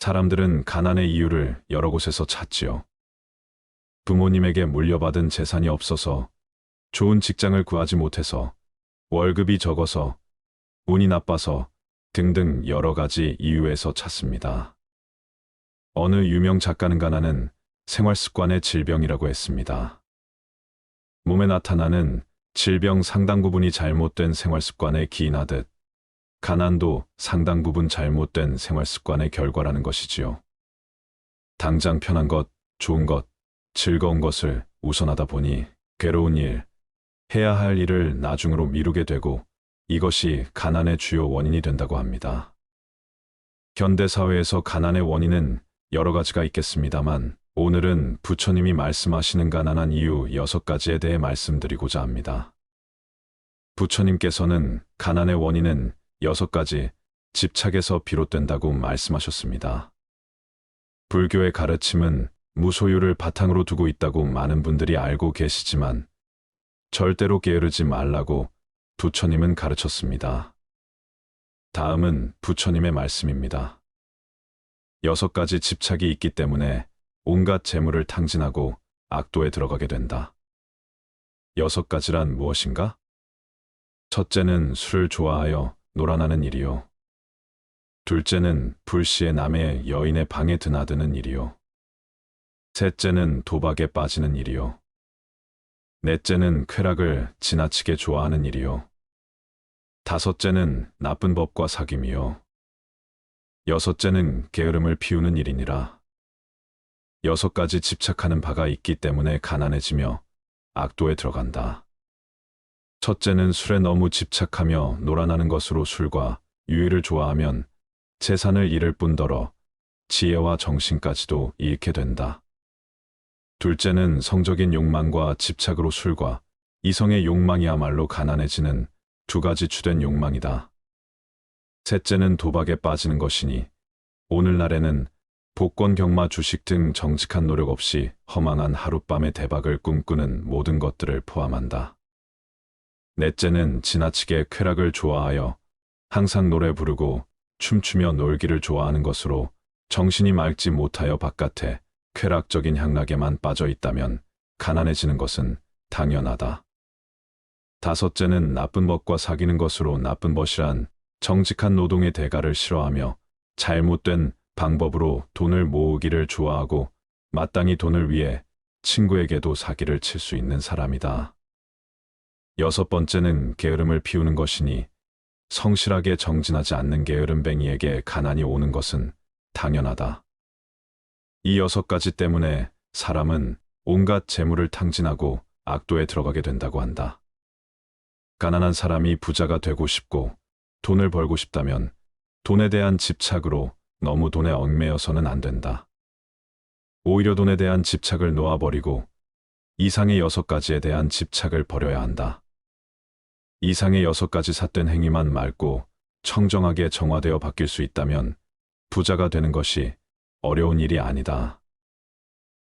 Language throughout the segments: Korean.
사람들은 가난의 이유를 여러 곳에서 찾지요. 부모님에게 물려받은 재산이 없어서, 좋은 직장을 구하지 못해서, 월급이 적어서, 운이 나빠서 등등 여러 가지 이유에서 찾습니다. 어느 유명 작가는 가난은 생활 습관의 질병이라고 했습니다. 몸에 나타나는 질병 상당 부분이 잘못된 생활 습관에 기인하듯 가난도 상당 부분 잘못된 생활 습관의 결과라는 것이지요. 당장 편한 것, 좋은 것, 즐거운 것을 우선하다 보니 괴로운 일, 해야 할 일을 나중으로 미루게 되고 이것이 가난의 주요 원인이 된다고 합니다. 현대사회에서 가난의 원인은 여러 가지가 있겠습니다만 오늘은 부처님이 말씀하시는 가난한 이유 6가지에 대해 말씀드리고자 합니다. 부처님께서는 가난의 원인은 6가지 집착에서 비롯된다고 말씀하셨습니다. 불교의 가르침은 무소유를 바탕으로 두고 있다고 많은 분들이 알고 계시지만 절대로 게으르지 말라고 부처님은 가르쳤습니다. 다음은 부처님의 말씀입니다. 6가지 집착이 있기 때문에 온갖 재물을 탕진하고 악도에 들어가게 된다. 6가지란 무엇인가? 첫째는 술을 좋아하여 놀아나는 일이요. 둘째는 불시에 남의 여인의 방에 드나드는 일이요. 셋째는 도박에 빠지는 일이요. 넷째는 쾌락을 지나치게 좋아하는 일이요. 다섯째는 나쁜 법과 사귐이요. 여섯째는 게으름을 피우는 일이니라. 6가지 집착하는 바가 있기 때문에 가난해지며 악도에 들어간다. 첫째는 술에 너무 집착하며 놀아나는 것으로 술과 유의를 좋아하면 재산을 잃을 뿐더러 지혜와 정신까지도 잃게 된다. 둘째는 성적인 욕망과 집착으로 술과 이성의 욕망이야말로 가난해지는 2가지 주된 욕망이다. 셋째는 도박에 빠지는 것이니 오늘날에는 복권, 경마, 주식 등 정직한 노력 없이 허망한 하룻밤의 대박을 꿈꾸는 모든 것들을 포함한다. 넷째는 지나치게 쾌락을 좋아하여 항상 노래 부르고 춤추며 놀기를 좋아하는 것으로 정신이 맑지 못하여 바깥에 쾌락적인 향락에만 빠져 있다면 가난해지는 것은 당연하다. 다섯째는 나쁜 법과 사귀는 것으로 나쁜 것이란 정직한 노동의 대가를 싫어하며 잘못된 방법으로 돈을 모으기를 좋아하고 마땅히 돈을 위해 친구에게도 사기를 칠 수 있는 사람이다. 6번째는 게으름을 피우는 것이니 성실하게 정진하지 않는 게으름뱅이에게 가난이 오는 것은 당연하다. 이 6가지 때문에 사람은 온갖 재물을 탕진하고 악도에 들어가게 된다고 한다. 가난한 사람이 부자가 되고 싶고 돈을 벌고 싶다면 돈에 대한 집착으로 너무 돈에 얽매여서는 안 된다. 오히려 돈에 대한 집착을 놓아버리고 이상의 6가지에 대한 집착을 버려야 한다. 이상의 6가지 삿된 행위만 맑고 청정하게 정화되어 바뀔 수 있다면 부자가 되는 것이 어려운 일이 아니다.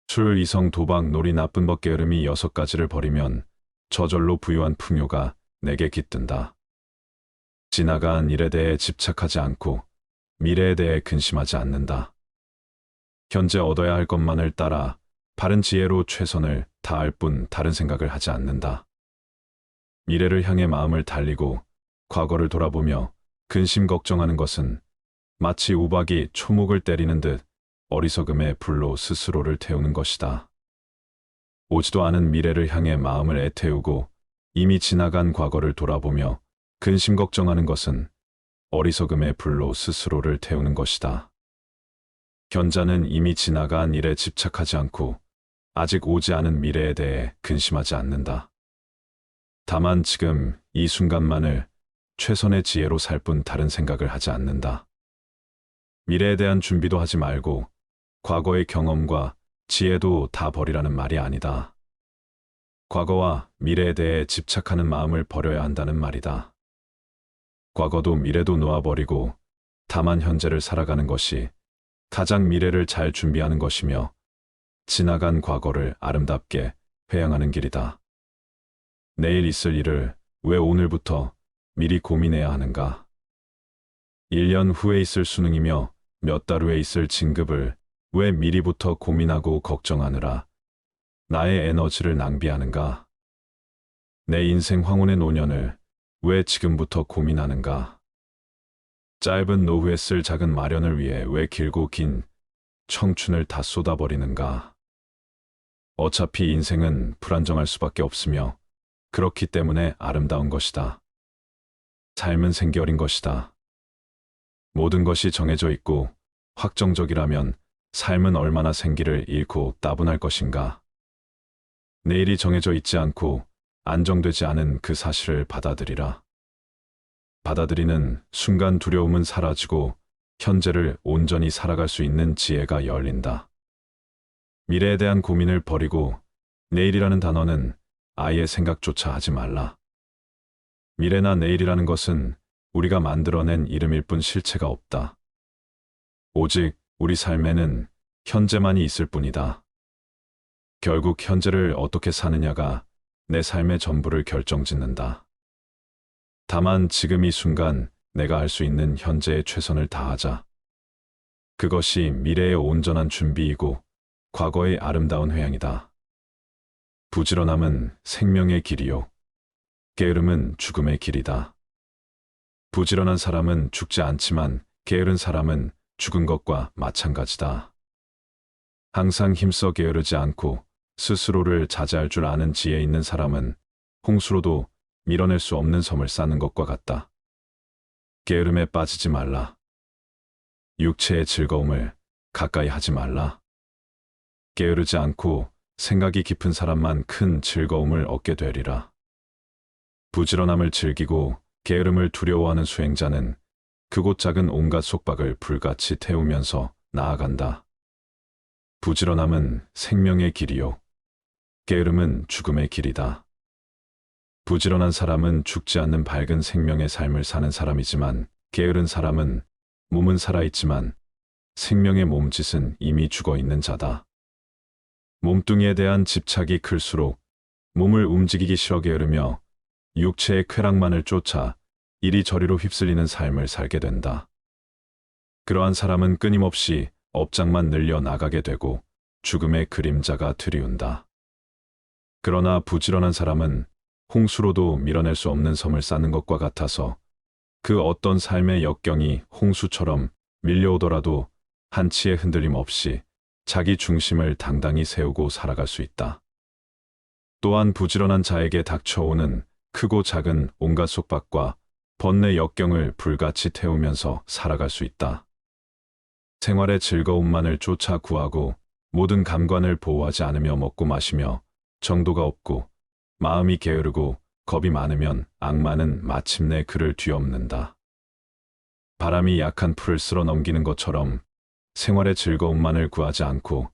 술, 이성, 도박, 놀이, 나쁜 법, 게으름이 6가지를 버리면 저절로 부유한 풍요가 내게 깃든다. 지나간 일에 대해 집착하지 않고 미래에 대해 근심하지 않는다. 현재 얻어야 할 것만을 따라 바른 지혜로 최선을 다할 뿐 다른 생각을 하지 않는다. 미래를 향해 마음을 달리고 과거를 돌아보며 근심 걱정하는 것은 마치 우박이 초목을 때리는 듯 어리석음의 불로 스스로를 태우는 것이다. 오지도 않은 미래를 향해 마음을 애태우고 이미 지나간 과거를 돌아보며 근심 걱정하는 것은 어리석음의 불로 스스로를 태우는 것이다. 현자는 이미 지나간 일에 집착하지 않고 아직 오지 않은 미래에 대해 근심하지 않는다. 다만 지금 이 순간만을 최선의 지혜로 살 뿐 다른 생각을 하지 않는다. 미래에 대한 준비도 하지 말고 과거의 경험과 지혜도 다 버리라는 말이 아니다. 과거와 미래에 대해 집착하는 마음을 버려야 한다는 말이다. 과거도 미래도 놓아버리고 다만 현재를 살아가는 것이 가장 미래를 잘 준비하는 것이며 지나간 과거를 아름답게 회양하는 길이다. 내일 있을 일을 왜 오늘부터 미리 고민해야 하는가? 1년 후에 있을 수능이며 몇 달 후에 있을 진급을 왜 미리부터 고민하고 걱정하느라 나의 에너지를 낭비하는가? 내 인생 황혼의 노년을 왜 지금부터 고민하는가? 짧은 노후에 쓸 작은 마련을 위해 왜 길고 긴 청춘을 다 쏟아버리는가? 어차피 인생은 불안정할 수밖에 없으며 그렇기 때문에 아름다운 것이다. 삶은 생기 어린 것이다. 모든 것이 정해져 있고 확정적이라면 삶은 얼마나 생기를 잃고 따분할 것인가? 내일이 정해져 있지 않고 안정되지 않은 그 사실을 받아들이라. 받아들이는 순간 두려움은 사라지고 현재를 온전히 살아갈 수 있는 지혜가 열린다. 미래에 대한 고민을 버리고 내일이라는 단어는 아예 생각조차 하지 말라. 미래나 내일이라는 것은 우리가 만들어낸 이름일 뿐 실체가 없다. 오직 우리 삶에는 현재만이 있을 뿐이다. 결국 현재를 어떻게 사느냐가 내 삶의 전부를 결정짓는다. 다만 지금 이 순간 내가 할 수 있는 현재의 최선을 다하자. 그것이 미래의 온전한 준비이고 과거의 아름다운 회양이다. 부지런함은 생명의 길이요. 게으름은 죽음의 길이다. 부지런한 사람은 죽지 않지만 게으른 사람은 죽은 것과 마찬가지다. 항상 힘써 게으르지 않고 스스로를 자제할 줄 아는 지혜 있는 사람은 홍수로도 밀어낼 수 없는 섬을 쌓는 것과 같다. 게으름에 빠지지 말라. 육체의 즐거움을 가까이 하지 말라. 게으르지 않고 생각이 깊은 사람만 큰 즐거움을 얻게 되리라. 부지런함을 즐기고 게으름을 두려워하는 수행자는 크고 작은 온갖 속박을 불같이 태우면서 나아간다. 부지런함은 생명의 길이요. 게으름은 죽음의 길이다. 부지런한 사람은 죽지 않는 밝은 생명의 삶을 사는 사람이지만 게으른 사람은 몸은 살아있지만 생명의 몸짓은 이미 죽어있는 자다. 몸뚱이에 대한 집착이 클수록 몸을 움직이기 싫어 게으르며 육체의 쾌락만을 쫓아 이리저리로 휩쓸리는 삶을 살게 된다. 그러한 사람은 끊임없이 업장만 늘려 나가게 되고 죽음의 그림자가 드리운다. 그러나 부지런한 사람은 홍수로도 밀어낼 수 없는 섬을 쌓는 것과 같아서 그 어떤 삶의 역경이 홍수처럼 밀려오더라도 한치의 흔들림 없이 자기 중심을 당당히 세우고 살아갈 수 있다. 또한 부지런한 자에게 닥쳐오는 크고 작은 온갖 속박과 번뇌 역경을 불같이 태우면서 살아갈 수 있다. 생활의 즐거움만을 쫓아 구하고 모든 감관을 보호하지 않으며 먹고 마시며 정도가 없고 마음이 게으르고 겁이 많으면 악마는 마침내 그를 뒤엎는다. 바람이 약한 풀을 쓸어 넘기는 것처럼 생활의 즐거움만을 구하지 않고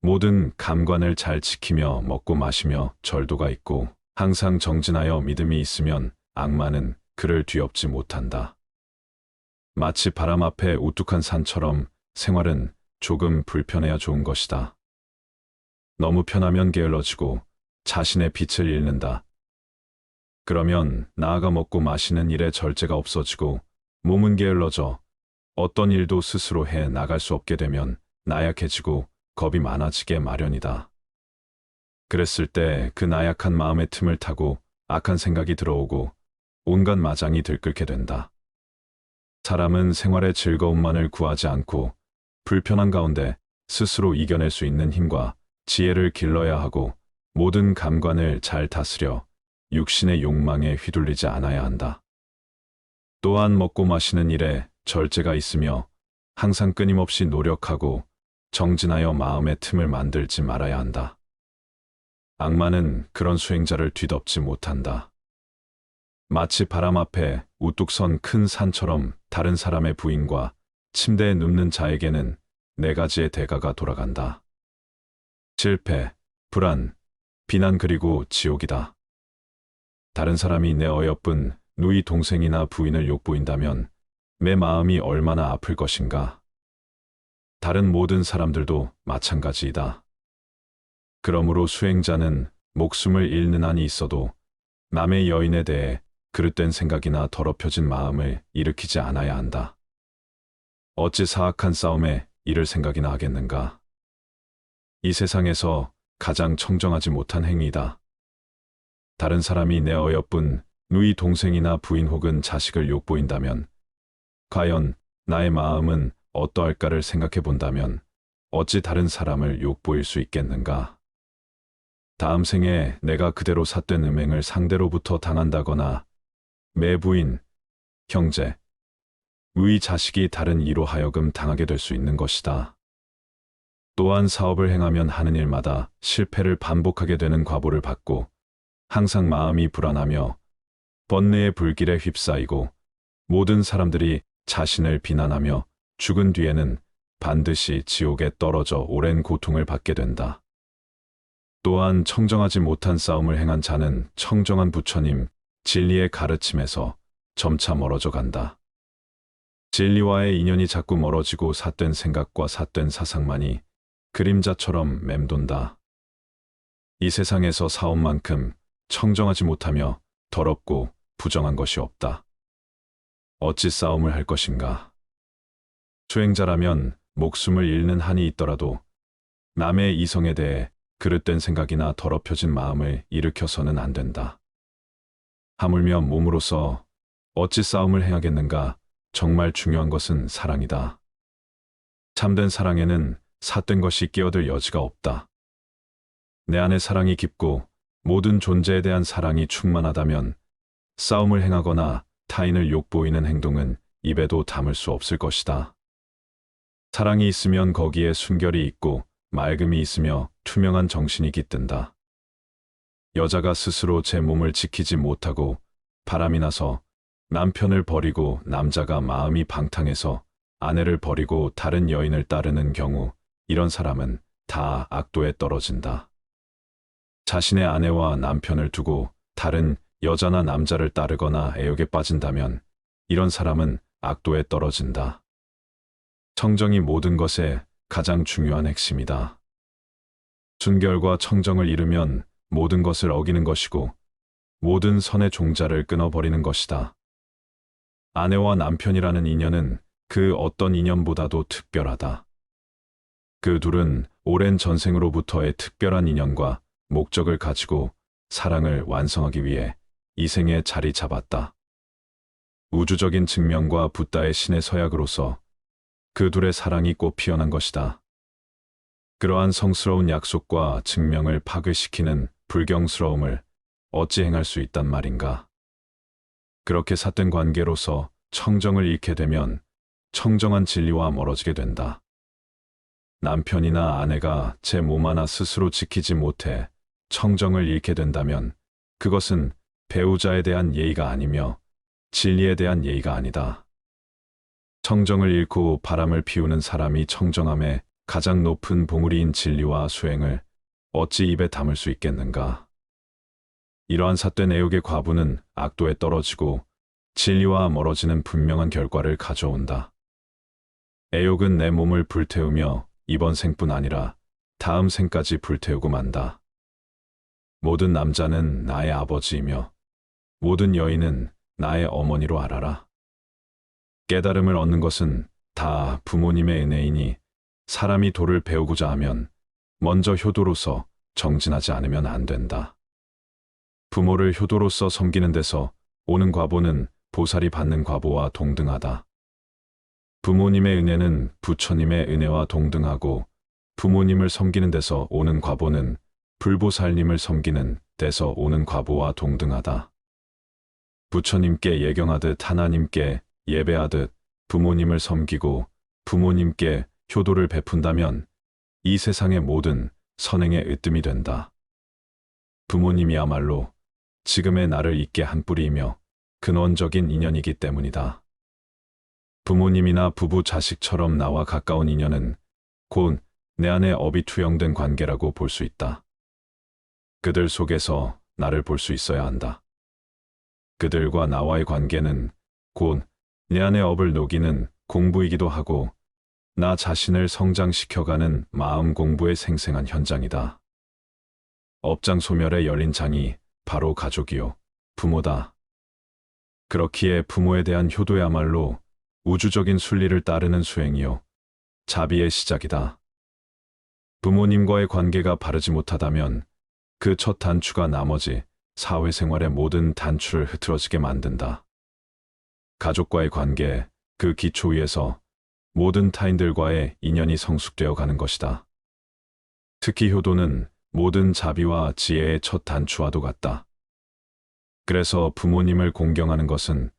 모든 감관을 잘 지키며 먹고 마시며 절도가 있고 항상 정진하여 믿음이 있으면 악마는 그를 뒤엎지 못한다. 마치 바람 앞에 우뚝한 산처럼 생활은 조금 불편해야 좋은 것이다. 너무 편하면 게을러지고 자신의 빛을 잃는다. 그러면 나아가 먹고 마시는 일에 절제가 없어지고 몸은 게을러져 어떤 일도 스스로 해 나갈 수 없게 되면 나약해지고 겁이 많아지게 마련이다. 그랬을 때 그 나약한 마음의 틈을 타고 악한 생각이 들어오고 온갖 마장이 들끓게 된다. 사람은 생활의 즐거움만을 구하지 않고 불편한 가운데 스스로 이겨낼 수 있는 힘과 지혜를 길러야 하고 모든 감관을 잘 다스려 육신의 욕망에 휘둘리지 않아야 한다. 또한 먹고 마시는 일에 절제가 있으며 항상 끊임없이 노력하고 정진하여 마음의 틈을 만들지 말아야 한다. 악마는 그런 수행자를 뒤덮지 못한다. 마치 바람 앞에 우뚝 선 큰 산처럼 다른 사람의 부인과 침대에 눕는 자에게는 네 가지의 대가가 돌아간다. 실패, 불안, 비난 그리고 지옥이다. 다른 사람이 내 어여쁜 누이 동생이나 부인을 욕보인다면 내 마음이 얼마나 아플 것인가. 다른 모든 사람들도 마찬가지이다. 그러므로 수행자는 목숨을 잃는 한이 있어도 남의 여인에 대해 그릇된 생각이나 더럽혀진 마음을 일으키지 않아야 한다. 어찌 사악한 싸움에 이를 생각이나 하겠는가. 이 세상에서 가장 청정하지 못한 행위이다. 다른 사람이 내 어여쁜 누이 동생이나 부인 혹은 자식을 욕보인다면 과연 나의 마음은 어떠할까를 생각해 본다면 어찌 다른 사람을 욕보일 수 있겠는가. 다음 생에 내가 그대로 삿된 음행을 상대로부터 당한다거나 매 부인, 형제, 누이 자식이 다른 이로 하여금 당하게 될 수 있는 것이다. 또한 사업을 행하면 하는 일마다 실패를 반복하게 되는 과보를 받고 항상 마음이 불안하며 번뇌의 불길에 휩싸이고 모든 사람들이 자신을 비난하며 죽은 뒤에는 반드시 지옥에 떨어져 오랜 고통을 받게 된다. 또한 청정하지 못한 싸움을 행한 자는 청정한 부처님 진리의 가르침에서 점차 멀어져 간다. 진리와의 인연이 자꾸 멀어지고 삿된 생각과 삿된 사상만이 그림자처럼 맴돈다. 이 세상에서 사업만큼 청정하지 못하며 더럽고 부정한 것이 없다. 어찌 싸움을 할 것인가. 수행자라면 목숨을 잃는 한이 있더라도 남의 이성에 대해 그릇된 생각이나 더럽혀진 마음을 일으켜서는 안 된다. 하물며 몸으로서 어찌 싸움을 해야겠는가. 정말 중요한 것은 사랑이다. 참된 사랑에는 삿된 것이 끼어들 여지가 없다. 내 안에 사랑이 깊고 모든 존재에 대한 사랑이 충만하다면 싸움을 행하거나 타인을 욕보이는 행동은 입에도 담을 수 없을 것이다. 사랑이 있으면 거기에 순결이 있고 맑음이 있으며 투명한 정신이 깃든다. 여자가 스스로 제 몸을 지키지 못하고 바람이 나서 남편을 버리고 남자가 마음이 방탕해서 아내를 버리고 다른 여인을 따르는 경우 이런 사람은 다 악도에 떨어진다. 자신의 아내와 남편을 두고 다른 여자나 남자를 따르거나 애욕에 빠진다면 이런 사람은 악도에 떨어진다. 청정이 모든 것의 가장 중요한 핵심이다. 순결과 청정을 잃으면 모든 것을 어기는 것이고 모든 선의 종자를 끊어버리는 것이다. 아내와 남편이라는 인연은 그 어떤 인연보다도 특별하다. 그 둘은 오랜 전생으로부터의 특별한 인연과 목적을 가지고 사랑을 완성하기 위해 이 생에 자리 잡았다. 우주적인 측면과 붓다의 신의 서약으로서 그 둘의 사랑이 꽃 피어난 것이다. 그러한 성스러운 약속과 증명을 파괴시키는 불경스러움을 어찌 행할 수 있단 말인가. 그렇게 삿된 관계로서 청정을 잃게 되면 청정한 진리와 멀어지게 된다. 남편이나 아내가 제 몸 하나 스스로 지키지 못해 청정을 잃게 된다면 그것은 배우자에 대한 예의가 아니며 진리에 대한 예의가 아니다. 청정을 잃고 바람을 피우는 사람이 청정함의 가장 높은 봉우리인 진리와 수행을 어찌 입에 담을 수 있겠는가. 이러한 삿된 애욕의 과부는 악도에 떨어지고 진리와 멀어지는 분명한 결과를 가져온다. 애욕은 내 몸을 불태우며 이번 생뿐 아니라 다음 생까지 불태우고 만다. 모든 남자는 나의 아버지이며 모든 여인은 나의 어머니로 알아라. 깨달음을 얻는 것은 다 부모님의 은혜이니 사람이 도를 배우고자 하면 먼저 효도로서 정진하지 않으면 안 된다. 부모를 효도로서 섬기는 데서 오는 과보는 보살이 받는 과보와 동등하다. 부모님의 은혜는 부처님의 은혜와 동등하고 부모님을 섬기는 데서 오는 과보는 불보살님을 섬기는 데서 오는 과보와 동등하다. 부처님께 예경하듯 하나님께 예배하듯 부모님을 섬기고 부모님께 효도를 베푼다면 이 세상의 모든 선행의 으뜸이 된다. 부모님이야말로 지금의 나를 있게 한 뿌리이며 근원적인 인연이기 때문이다. 부모님이나 부부 자식처럼 나와 가까운 인연은 곧 내 안에 업이 투영된 관계라고 볼 수 있다. 그들 속에서 나를 볼 수 있어야 한다. 그들과 나와의 관계는 곧 내 안의 업을 녹이는 공부이기도 하고 나 자신을 성장시켜가는 마음 공부의 생생한 현장이다. 업장 소멸에 열린 장이 바로 가족이요, 부모다. 그렇기에 부모에 대한 효도야말로 우주적인 순리를 따르는 수행이요. 자비의 시작이다. 부모님과의 관계가 바르지 못하다면 그 첫 단추가 나머지 사회생활의 모든 단추를 흐트러지게 만든다. 가족과의 관계, 그 기초 위에서 모든 타인들과의 인연이 성숙되어 가는 것이다. 특히 효도는 모든 자비와 지혜의 첫 단추와도 같다. 그래서 부모님을 공경하는 것은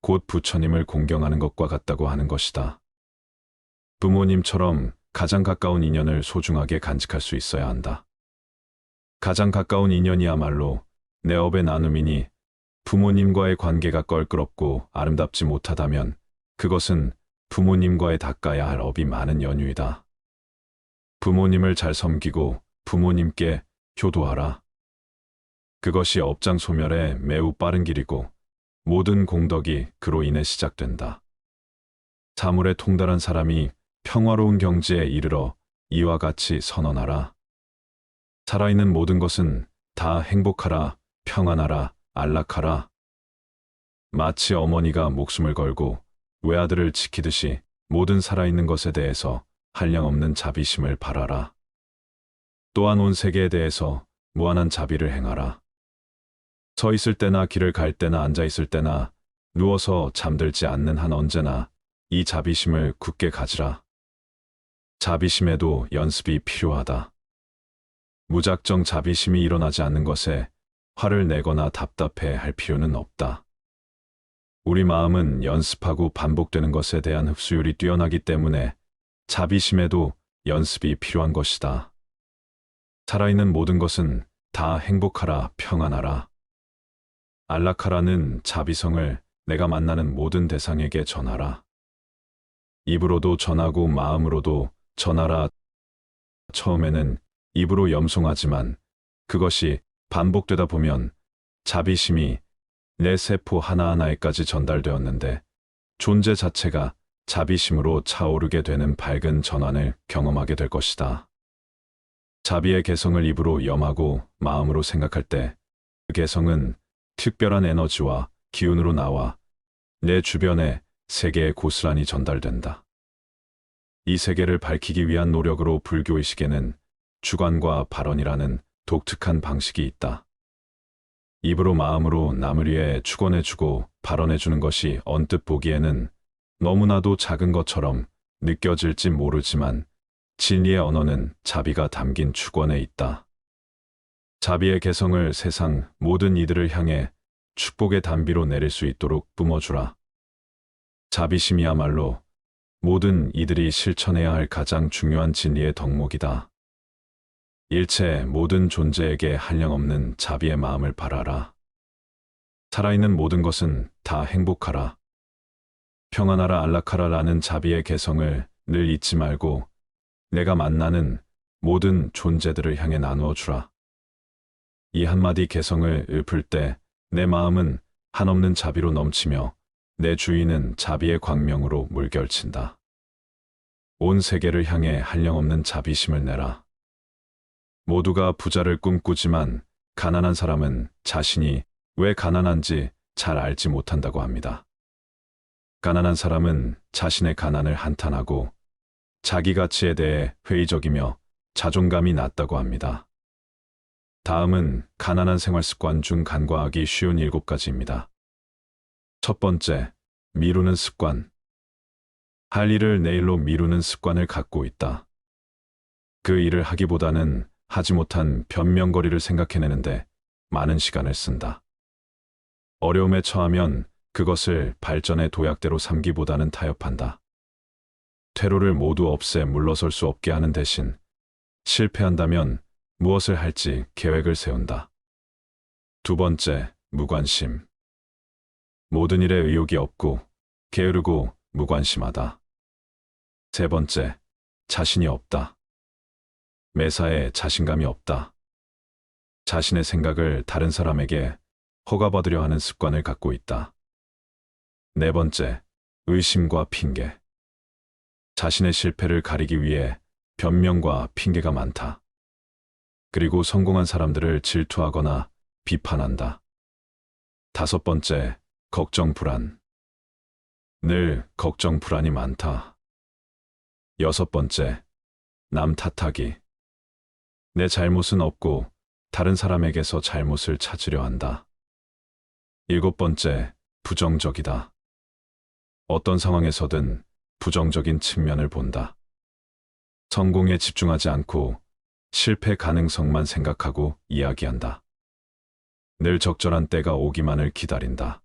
곧 부처님을 공경하는 것과 같다고 하는 것이다. 부모님처럼 가장 가까운 인연을 소중하게 간직할 수 있어야 한다. 가장 가까운 인연이야말로 내 업의 나눔이니 부모님과의 관계가 껄끄럽고 아름답지 못하다면 그것은 부모님과의 닦아야 할 업이 많은 연유이다. 부모님을 잘 섬기고 부모님께 효도하라. 그것이 업장 소멸의 매우 빠른 길이고 모든 공덕이 그로 인해 시작된다. 사물에 통달한 사람이 평화로운 경지에 이르러 이와 같이 선언하라. 살아있는 모든 것은 다 행복하라, 평안하라, 안락하라. 마치 어머니가 목숨을 걸고 외아들을 지키듯이 모든 살아있는 것에 대해서 한량없는 자비심을 바라라. 또한 온 세계에 대해서 무한한 자비를 행하라. 서 있을 때나 길을 갈 때나 앉아 있을 때나 누워서 잠들지 않는 한 언제나 이 자비심을 굳게 가지라. 자비심에도 연습이 필요하다. 무작정 자비심이 일어나지 않는 것에 화를 내거나 답답해 할 필요는 없다. 우리 마음은 연습하고 반복되는 것에 대한 흡수율이 뛰어나기 때문에 자비심에도 연습이 필요한 것이다. 살아있는 모든 것은 다 행복하라, 평안하라. 안락하라는 자비성을 내가 만나는 모든 대상에게 전하라. 입으로도 전하고 마음으로도 전하라. 처음에는 입으로 염송하지만 그것이 반복되다 보면 자비심이 내 세포 하나하나에까지 전달되었는데 존재 자체가 자비심으로 차오르게 되는 밝은 전환을 경험하게 될 것이다. 자비의 개성을 입으로 염하고 마음으로 생각할 때 그 개성은 특별한 에너지와 기운으로 나와 내 주변의 세계에 고스란히 전달된다. 이 세계를 밝히기 위한 노력으로 불교의식에는 주관과 발언이라는 독특한 방식이 있다. 입으로 마음으로 남을 위해 축원해주고 발언해주는 것이 언뜻 보기에는 너무나도 작은 것처럼 느껴질지 모르지만 진리의 언어는 자비가 담긴 축원에 있다. 자비의 개성을 세상 모든 이들을 향해 축복의 단비로 내릴 수 있도록 뿜어주라. 자비심이야말로 모든 이들이 실천해야 할 가장 중요한 진리의 덕목이다. 일체 모든 존재에게 한량없는 자비의 마음을 바라라. 살아있는 모든 것은 다 행복하라. 평안하라, 안락하라라는 자비의 개성을 늘 잊지 말고 내가 만나는 모든 존재들을 향해 나누어 주라. 이 한마디 개성을 읊을 때 내 마음은 한없는 자비로 넘치며 내 주위는 자비의 광명으로 물결친다. 온 세계를 향해 한량없는 자비심을 내라. 모두가 부자를 꿈꾸지만 가난한 사람은 자신이 왜 가난한지 잘 알지 못한다고 합니다. 가난한 사람은 자신의 가난을 한탄하고 자기 가치에 대해 회의적이며 자존감이 낮다고 합니다. 다음은 가난한 생활 습관 중 간과하기 쉬운 7가지입니다. 첫 번째, 미루는 습관. 할 일을 내일로 미루는 습관을 갖고 있다. 그 일을 하기보다는 하지 못한 변명거리를 생각해내는데 많은 시간을 쓴다. 어려움에 처하면 그것을 발전의 도약대로 삼기보다는 타협한다. 퇴로를 모두 없애 물러설 수 없게 하는 대신 실패한다면 무엇을 할지 계획을 세운다. 두 번째, 무관심. 모든 일에 의욕이 없고 게으르고 무관심하다. 세 번째, 자신이 없다. 매사에 자신감이 없다. 자신의 생각을 다른 사람에게 허가받으려 하는 습관을 갖고 있다. 네 번째, 의심과 핑계. 자신의 실패를 가리기 위해 변명과 핑계가 많다. 그리고 성공한 사람들을 질투하거나 비판한다. 다섯 번째, 걱정 불안. 늘 걱정 불안이 많다. 6번째, 남 탓하기. 내 잘못은 없고 다른 사람에게서 잘못을 찾으려 한다. 7번째, 부정적이다. 어떤 상황에서든 부정적인 측면을 본다. 성공에 집중하지 않고 실패 가능성만 생각하고 이야기한다. 늘 적절한 때가 오기만을 기다린다.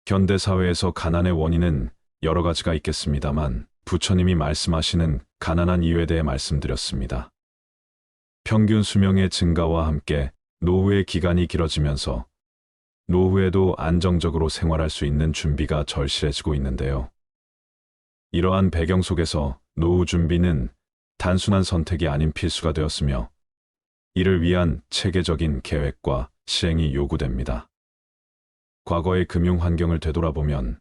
현대사회에서 가난의 원인은 여러 가지가 있겠습니다만 부처님이 말씀하시는 가난한 이유에 대해 말씀드렸습니다. 평균 수명의 증가와 함께 노후의 기간이 길어지면서 노후에도 안정적으로 생활할 수 있는 준비가 절실해지고 있는데요. 이러한 배경 속에서 노후 준비는 단순한 선택이 아닌 필수가 되었으며 이를 위한 체계적인 계획과 실행이 요구됩니다. 과거의 금융 환경을 되돌아보면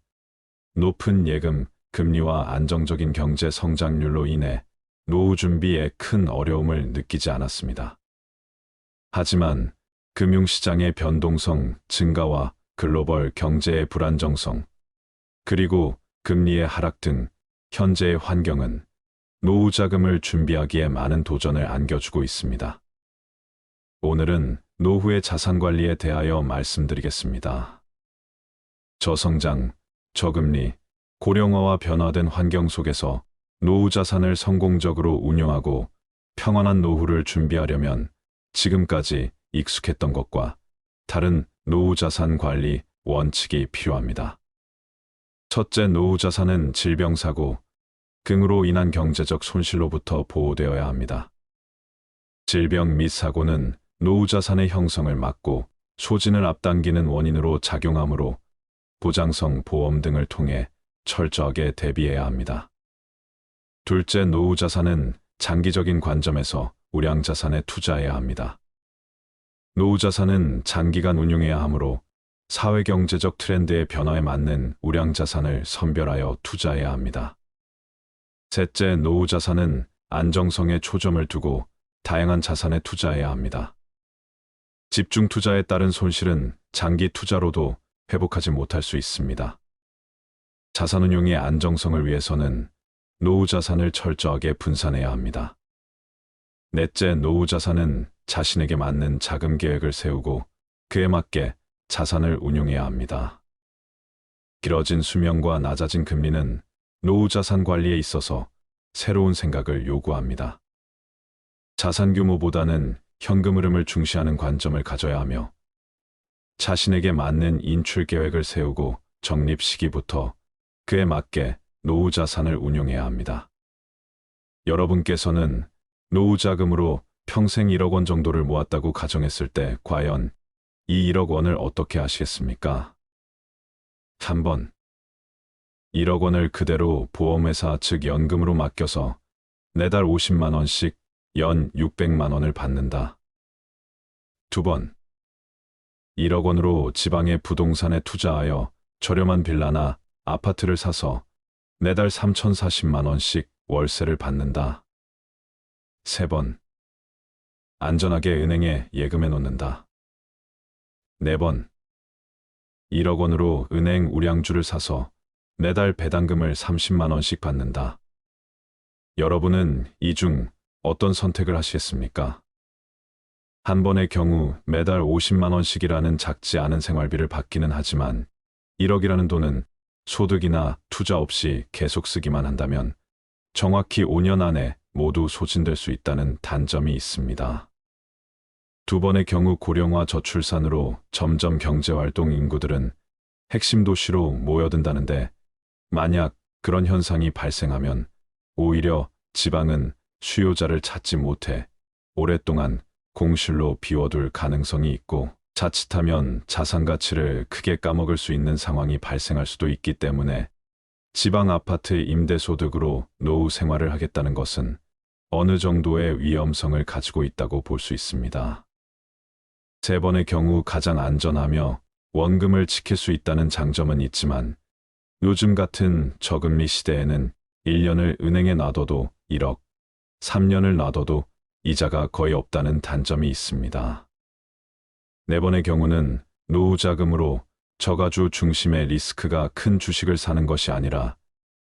높은 예금, 금리와 안정적인 경제 성장률로 인해 노후 준비에 큰 어려움을 느끼지 않았습니다. 하지만 금융시장의 변동성 증가와 글로벌 경제의 불안정성, 그리고 금리의 하락 등 현재의 환경은 노후 자금을 준비하기에 많은 도전을 안겨주고 있습니다. 오늘은 노후의 자산 관리에 대하여 말씀드리겠습니다. 저성장, 저금리, 고령화와 변화된 환경 속에서 노후 자산을 성공적으로 운용하고 평안한 노후를 준비하려면 지금까지 익숙했던 것과 다른 노후 자산 관리 원칙이 필요합니다. 첫째, 노후 자산은 질병사고, 등으로 인한 경제적 손실로부터 보호되어야 합니다. 질병 및 사고는 노후 자산의 형성을 막고 소진을 앞당기는 원인으로 작용하므로 보장성 보험 등을 통해 철저하게 대비해야 합니다. 둘째, 노후 자산은 장기적인 관점에서 우량 자산에 투자해야 합니다. 노후 자산은 장기간 운용해야 하므로 사회경제적 트렌드의 변화에 맞는 우량 자산을 선별하여 투자해야 합니다. 셋째, 노후 자산은 안정성에 초점을 두고 다양한 자산에 투자해야 합니다. 집중 투자에 따른 손실은 장기 투자로도 회복하지 못할 수 있습니다. 자산 운용의 안정성을 위해서는 노후 자산을 철저하게 분산해야 합니다. 넷째, 노후 자산은 자신에게 맞는 자금 계획을 세우고 그에 맞게 자산을 운용해야 합니다. 길어진 수명과 낮아진 금리는 노후 자산 관리에 있어서 새로운 생각을 요구합니다. 자산 규모보다는 현금 흐름을 중시하는 관점을 가져야 하며 자신에게 맞는 인출 계획을 세우고 적립 시기부터 그에 맞게 노후 자산을 운용해야 합니다. 여러분께서는 노후 자금으로 평생 1억 원 정도를 모았다고 가정했을 때 과연 이 1억 원을 어떻게 하시겠습니까? 3번. 1억 원을 그대로 보험회사 즉 연금으로 맡겨서 매달 50만 원씩 연 600만 원을 받는다. 2번. 1억 원으로 지방의 부동산에 투자하여 저렴한 빌라나 아파트를 사서 매달 3,040만 원씩 월세를 받는다. 3번. 안전하게 은행에 예금해 놓는다. 4번. 1억 원으로 은행 우량주를 사서 매달 배당금을 30만 원씩 받는다. 여러분은 이 중 어떤 선택을 하시겠습니까? 한 번의 경우 매달 50만 원씩이라는 작지 않은 생활비를 받기는 하지만 1억이라는 돈은 소득이나 투자 없이 계속 쓰기만 한다면 정확히 5년 안에 모두 소진될 수 있다는 단점이 있습니다. 두 번의 경우 고령화 저출산으로 점점 경제활동 인구들은 핵심 도시로 모여든다는데 만약 그런 현상이 발생하면 오히려 지방은 수요자를 찾지 못해 오랫동안 공실로 비워둘 가능성이 있고 자칫하면 자산 가치를 크게 까먹을 수 있는 상황이 발생할 수도 있기 때문에 지방 아파트 임대소득으로 노후 생활을 하겠다는 것은 어느 정도의 위험성을 가지고 있다고 볼 수 있습니다. 세 번의 경우 가장 안전하며 원금을 지킬 수 있다는 장점은 있지만 요즘 같은 저금리 시대에는 1년을 은행에 놔둬도 1억, 3년을 놔둬도 이자가 거의 없다는 단점이 있습니다. 네 번의 경우는 노후 자금으로 저가주 중심의 리스크가 큰 주식을 사는 것이 아니라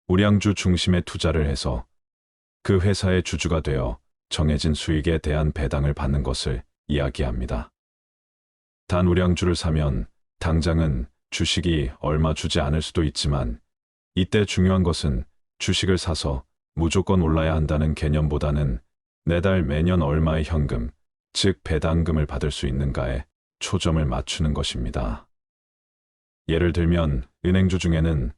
우량주 중심의 투자를 해서 그 회사의 주주가 되어 정해진 수익에 대한 배당을 받는 것을 이야기합니다. 단 우량주를 사면 당장은 주식이 얼마 주지 않을 수도 있지만 이때 중요한 것은 주식을 사서 무조건 올라야 한다는 개념보다는 매달 매년 얼마의 현금, 즉 배당금을 받을 수 있는가에 초점을 맞추는 것입니다. 예를 들면 은행주 중에는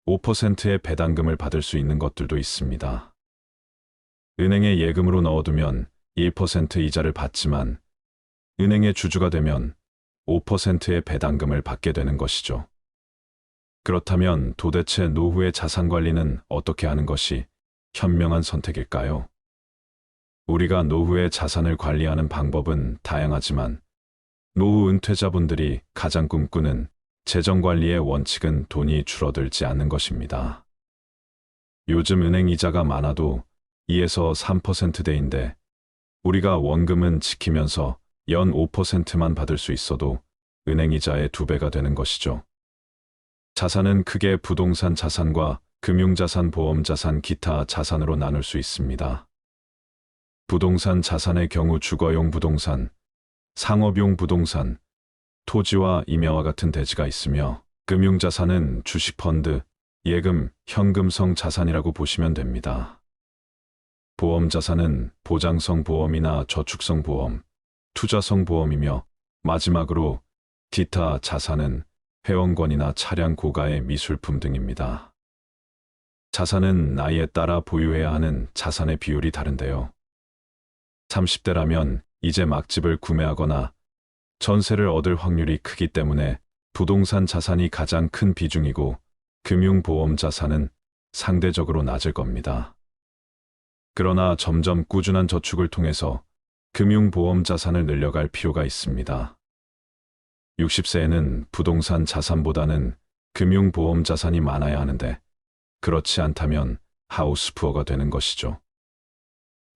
5%의 배당금을 받을 수 있는 것들도 있습니다. 은행에 예금으로 넣어두면 1% 이자를 받지만 은행의 주주가 되면 5%의 배당금을 받게 되는 것이죠. 그렇다면 도대체 노후의 자산 관리는 어떻게 하는 것이 현명한 선택일까요? 우리가 노후의 자산을 관리하는 방법은 다양하지만 노후 은퇴자분들이 가장 꿈꾸는 재정관리의 원칙은 돈이 줄어들지 않는 것입니다. 요즘 은행 이자가 많아도 2에서 3%대인데 우리가 원금은 지키면서 연 5%만 받을 수 있어도 은행 이자의 2배가 되는 것이죠. 자산은 크게 부동산 자산과 금융자산, 보험자산, 기타 자산으로 나눌 수 있습니다. 부동산 자산의 경우 주거용 부동산, 상업용 부동산, 토지와 임야와 같은 대지가 있으며 금융자산은 주식펀드, 예금, 현금성 자산이라고 보시면 됩니다. 보험자산은 보장성 보험이나 저축성 보험, 투자성 보험이며 마지막으로 기타 자산은 회원권이나 차량 고가의 미술품 등입니다. 자산은 나이에 따라 보유해야 하는 자산의 비율이 다른데요. 30대라면 이제 막 집을 구매하거나 전세를 얻을 확률이 크기 때문에 부동산 자산이 가장 큰 비중이고 금융보험 자산은 상대적으로 낮을 겁니다. 그러나 점점 꾸준한 저축을 통해서 금융보험 자산을 늘려갈 필요가 있습니다. 60세에는 부동산 자산보다는 금융보험 자산이 많아야 하는데 그렇지 않다면 하우스푸어가 되는 것이죠.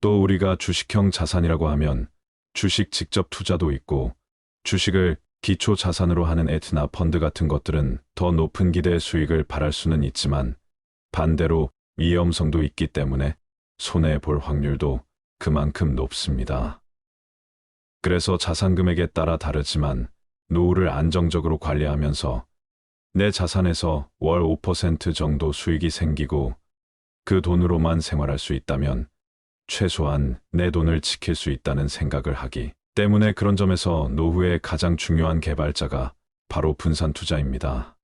또 우리가 주식형 자산이라고 하면 주식 직접 투자도 있고 주식을 기초 자산으로 하는 에트나 펀드 같은 것들은 더 높은 기대의 수익을 바랄 수는 있지만 반대로 위험성도 있기 때문에 손해볼 확률도 그만큼 높습니다. 그래서 자산 금액에 따라 다르지만 노후를 안정적으로 관리하면서 내 자산에서 월 5% 정도 수익이 생기고 그 돈으로만 생활할 수 있다면 최소한 내 돈을 지킬 수 있다는 생각을 하기 때문에 그런 점에서 노후의 가장 중요한 개발자가 바로 분산 투자입니다.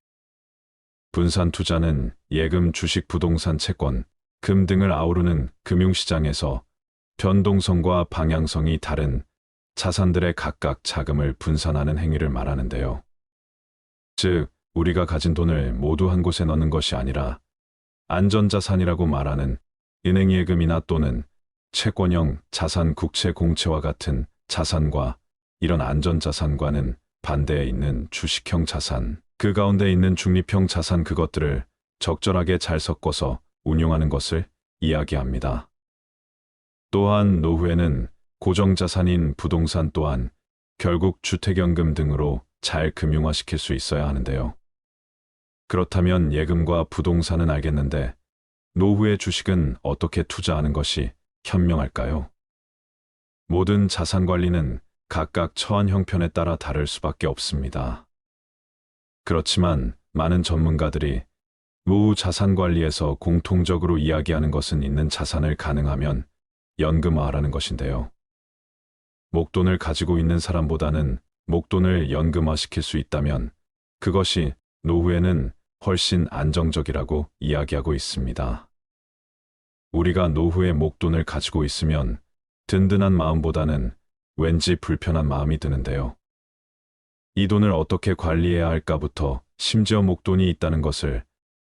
분산 투자는 예금, 주식, 부동산, 채권, 금 등을 아우르는 금융시장에서 변동성과 방향성이 다른 자산들의 각각 자금을 분산하는 행위를 말하는데요. 즉, 우리가 가진 돈을 모두 한 곳에 넣는 것이 아니라 안전자산이라고 말하는 은행예금이나 또는 채권형 자산, 국채, 공채와 같은 자산과 이런 안전자산과는 반대에 있는 주식형 자산, 그 가운데 있는 중립형 자산, 그것들을 적절하게 잘 섞어서 운용하는 것을 이야기합니다. 또한 노후에는 고정자산인 부동산 또한 결국 주택연금 등으로 잘 금융화시킬 수 있어야 하는데요. 그렇다면 예금과 부동산은 알겠는데 노후의 주식은 어떻게 투자하는 것이 현명할까요? 모든 자산 관리는 각각 처한 형편에 따라 다를 수밖에 없습니다. 그렇지만 많은 전문가들이 노후 자산 관리에서 공통적으로 이야기하는 것은 있는 자산을 가능하면 연금화하라는 것인데요. 목돈을 가지고 있는 사람보다는 목돈을 연금화시킬 수 있다면 그것이 노후에는 훨씬 안정적이라고 이야기하고 있습니다. 우리가 노후에 목돈을 가지고 있으면 든든한 마음보다는 왠지 불편한 마음이 드는데요. 이 돈을 어떻게 관리해야 할까부터 심지어 목돈이 있다는 것을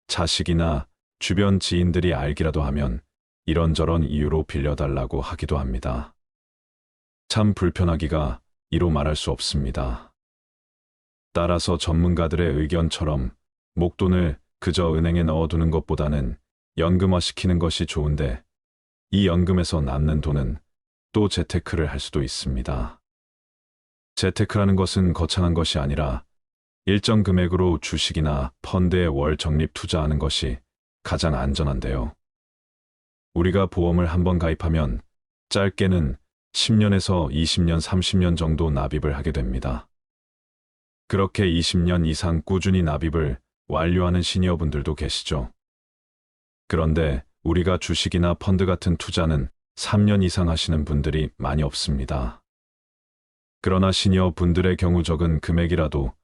자식이나 주변 지인들이 알기라도 하면 이런저런 이유로 빌려달라고 하기도 합니다. 참 불편하기가 이로 말할 수 없습니다. 따라서 전문가들의 의견처럼 목돈을 그저 은행에 넣어두는 것보다는 연금화시키는 것이 좋은데 이 연금에서 남는 돈은 또 재테크를 할 수도 있습니다. 재테크라는 것은 거창한 것이 아니라 일정 금액으로 주식이나 펀드에 월 적립 투자하는 것이 가장 안전한데요. 우리가 보험을 한번 가입하면 짧게는 10년에서 20년, 30년 정도 납입을 하게 됩니다. 그렇게 20년 이상 꾸준히 납입을 완료하는 시니어분들도 계시죠. 그런데 우리가 주식이나 펀드 같은 투자는 3년 이상 하시는 분들이 많이 없습니다. 그러나 시니어 분들의 경우 적은 금액이라도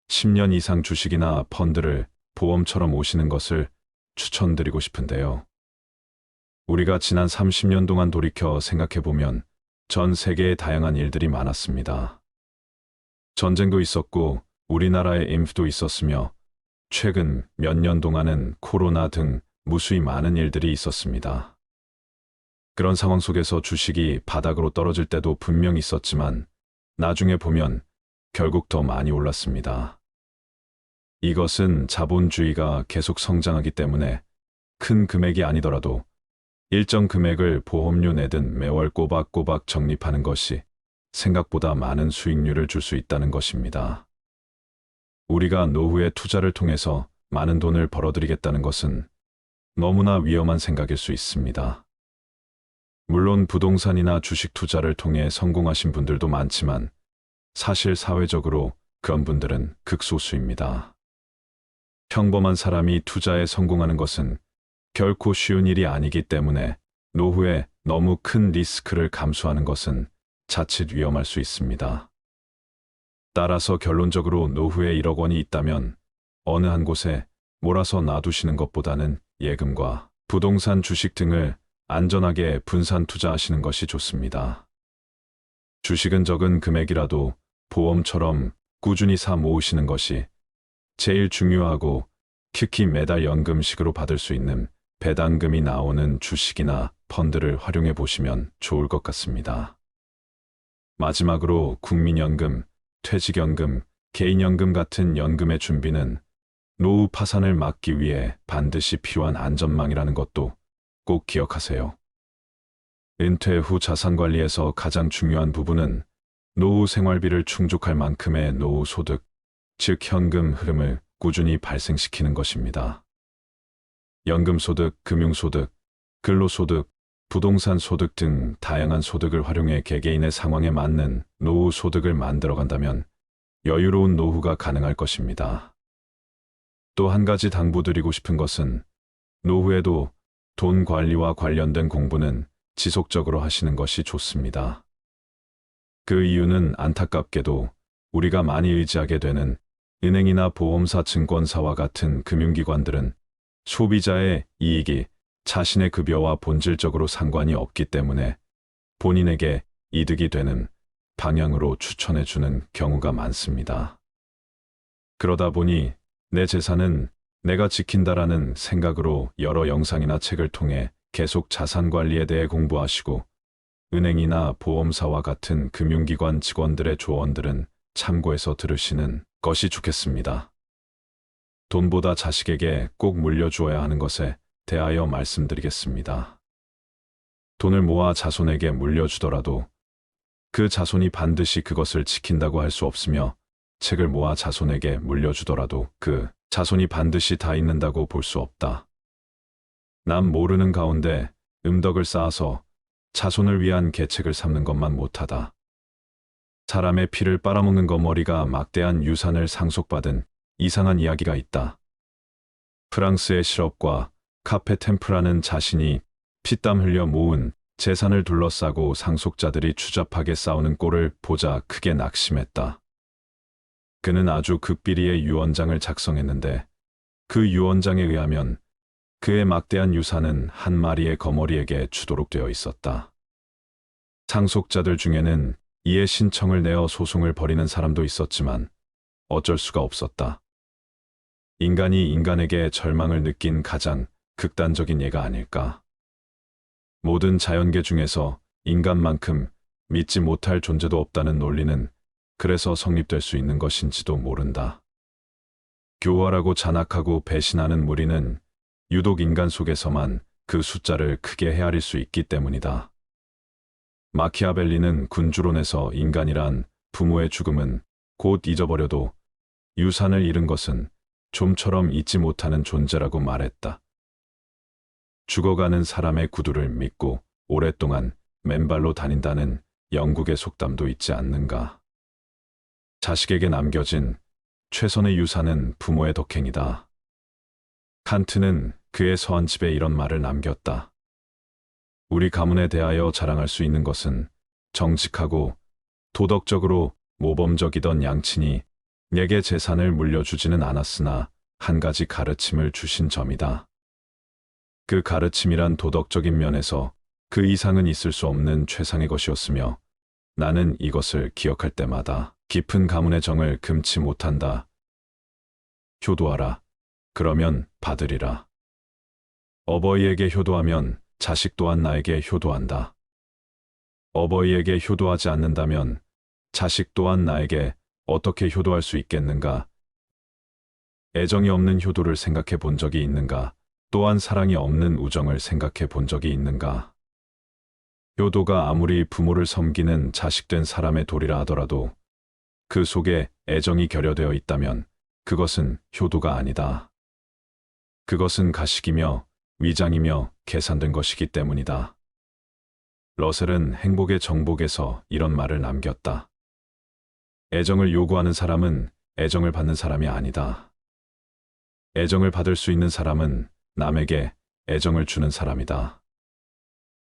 10년 이상 주식이나 펀드를 보험처럼 오시는 것을 추천드리고 싶은데요. 우리가 지난 30년 동안 돌이켜 생각해보면 전 세계에 다양한 일들이 많았습니다. 전쟁도 있었고 우리나라에 임수도 있었으며 최근 몇 년 동안은 코로나 등 무수히 많은 일들이 있었습니다. 그런 상황 속에서 주식이 바닥으로 떨어질 때도 분명 있었지만 나중에 보면 결국 더 많이 올랐습니다. 이것은 자본주의가 계속 성장하기 때문에 큰 금액이 아니더라도 일정 금액을 보험료 내든 매월 꼬박꼬박 적립하는 것이 생각보다 많은 수익률을 줄 수 있다는 것입니다. 우리가 노후에 투자를 통해서 많은 돈을 벌어들이겠다는 것은 너무나 위험한 생각일 수 있습니다. 물론 부동산이나 주식 투자를 통해 성공하신 분들도 많지만 사실 사회적으로 그런 분들은 극소수입니다. 평범한 사람이 투자에 성공하는 것은 결코 쉬운 일이 아니기 때문에 노후에 너무 큰 리스크를 감수하는 것은 자칫 위험할 수 있습니다. 따라서 결론적으로 노후에 1억 원이 있다면 어느 한 곳에 몰아서 놔두시는 것보다는 예금과 부동산, 주식 등을 안전하게 분산 투자하시는 것이 좋습니다. 주식은 적은 금액이라도 보험처럼 꾸준히 사 모으시는 것이 제일 중요하고 특히 매달 연금식으로 받을 수 있는 배당금이 나오는 주식이나 펀드를 활용해 보시면 좋을 것 같습니다. 마지막으로 국민연금, 퇴직연금, 개인연금 같은 연금의 준비는 노후 파산을 막기 위해 반드시 필요한 안전망이라는 것도 꼭 기억하세요. 은퇴 후 자산관리에서 가장 중요한 부분은 노후 생활비를 충족할 만큼의 노후 소득, 즉 현금 흐름을 꾸준히 발생시키는 것입니다. 연금소득, 금융소득, 근로소득, 부동산 소득 등 다양한 소득을 활용해 개개인의 상황에 맞는 노후 소득을 만들어간다면 여유로운 노후가 가능할 것입니다. 또 한 가지 당부드리고 싶은 것은 노후에도 돈 관리와 관련된 공부는 지속적으로 하시는 것이 좋습니다. 그 이유는 안타깝게도 우리가 많이 의지하게 되는 은행이나 보험사, 증권사와 같은 금융기관들은 소비자의 이익이 자신의 급여와 본질적으로 상관이 없기 때문에 본인에게 이득이 되는 방향으로 추천해주는 경우가 많습니다. 그러다 보니 내 재산은 내가 지킨다라는 생각으로 여러 영상이나 책을 통해 계속 자산 관리에 대해 공부하시고 은행이나 보험사와 같은 금융기관 직원들의 조언들은 참고해서 들으시는 것이 좋겠습니다. 돈보다 자식에게 꼭 물려주어야 하는 것에 대하여 말씀드리겠습니다. 돈을 모아 자손에게 물려주더라도 그 자손이 반드시 그것을 지킨다고 할 수 없으며 책을 모아 자손에게 물려주더라도 그 자손이 반드시 다 읽는다고 볼 수 없다. 남 모르는 가운데 음덕을 쌓아서 자손을 위한 계책을 삼는 것만 못하다. 사람의 피를 빨아먹는 거머리가 막대한 유산을 상속받은 이상한 이야기가 있다. 프랑스의 실업과 카페 템프라는 자신이 피땀 흘려 모은 재산을 둘러싸고 상속자들이 추잡하게 싸우는 꼴을 보자 크게 낙심했다. 그는 아주 극비리의 유언장을 작성했는데 그 유언장에 의하면 그의 막대한 유산은 한 마리의 거머리에게 주도록 되어 있었다. 상속자들 중에는 이에 신청을 내어 소송을 벌이는 사람도 있었지만 어쩔 수가 없었다. 인간이 인간에게 절망을 느낀 가장 극단적인 예가 아닐까. 모든 자연계 중에서 인간만큼 믿지 못할 존재도 없다는 논리는 그래서 성립될 수 있는 것인지도 모른다. 교활하고 잔악하고 배신하는 무리는 유독 인간 속에서만 그 숫자를 크게 헤아릴 수 있기 때문이다. 마키아벨리는 군주론에서 인간이란 부모의 죽음은 곧 잊어버려도 유산을 잃은 것은 좀처럼 잊지 못하는 존재라고 말했다. 죽어가는 사람의 구두를 믿고 오랫동안 맨발로 다닌다는 영국의 속담도 있지 않는가. 자식에게 남겨진 최선의 유산은 부모의 덕행이다. 칸트는 그의 서한집에 이런 말을 남겼다. 우리 가문에 대하여 자랑할 수 있는 것은 정직하고 도덕적으로 모범적이던 양친이 내게 재산을 물려주지는 않았으나 한 가지 가르침을 주신 점이다. 그 가르침이란 도덕적인 면에서 그 이상은 있을 수 없는 최상의 것이었으며 나는 이것을 기억할 때마다 깊은 가문의 정을 금치 못한다. 효도하라. 그러면 받으리라. 어버이에게 효도하면 자식 또한 나에게 효도한다. 어버이에게 효도하지 않는다면 자식 또한 나에게 어떻게 효도할 수 있겠는가? 애정이 없는 효도를 생각해 본 적이 있는가? 또한 사랑이 없는 우정을 생각해 본 적이 있는가? 효도가 아무리 부모를 섬기는 자식된 사람의 도리라 하더라도 그 속에 애정이 결여되어 있다면 그것은 효도가 아니다. 그것은 가식이며 위장이며 계산된 것이기 때문이다. 러셀은 행복의 정복에서 이런 말을 남겼다. 애정을 요구하는 사람은 애정을 받는 사람이 아니다. 애정을 받을 수 있는 사람은 남에게 애정을 주는 사람이다.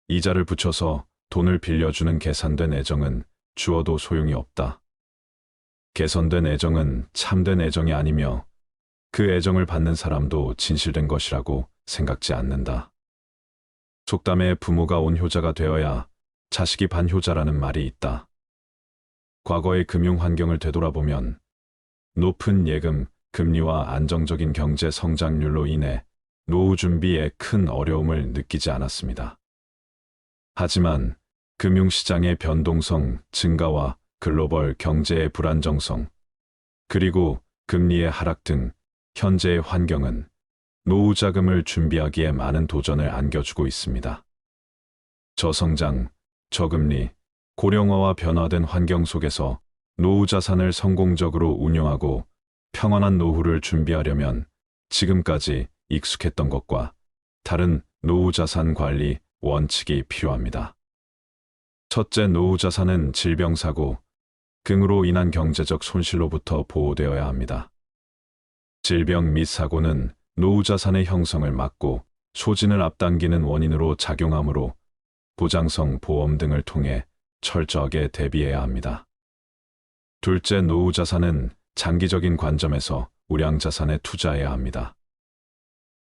이자를 붙여서 돈을 빌려주는 계산된 애정은 주어도 소용이 없다. 개선된 애정은 참된 애정이 아니며 그 애정을 받는 사람도 진실된 것이라고 생각지 않는다. 속담에 부모가 온효자가 되어야 자식이 반효자라는 말이 있다. 과거의 금융 환경을 되돌아보면 높은 예금, 금리와 안정적인 경제 성장률로 인해 노후 준비에 큰 어려움을 느끼지 않았습니다. 하지만 금융시장의 변동성 증가와 글로벌 경제의 불안정성, 그리고 금리의 하락 등 현재의 환경은 노후 자금을 준비하기에 많은 도전을 안겨주고 있습니다. 저성장, 저금리, 고령화와 변화된 환경 속에서 노후 자산을 성공적으로 운용하고 평안한 노후를 준비하려면 지금까지 익숙했던 것과 다른 노후 자산 관리 원칙이 필요합니다. 첫째, 노후 자산은 질병사고, 등으로 인한 경제적 손실로부터 보호되어야 합니다. 질병 및 사고는 노후 자산의 형성을 막고 소진을 앞당기는 원인으로 작용하므로 보장성 보험 등을 통해 철저하게 대비해야 합니다. 둘째, 노후 자산은 장기적인 관점에서 우량 자산에 투자해야 합니다.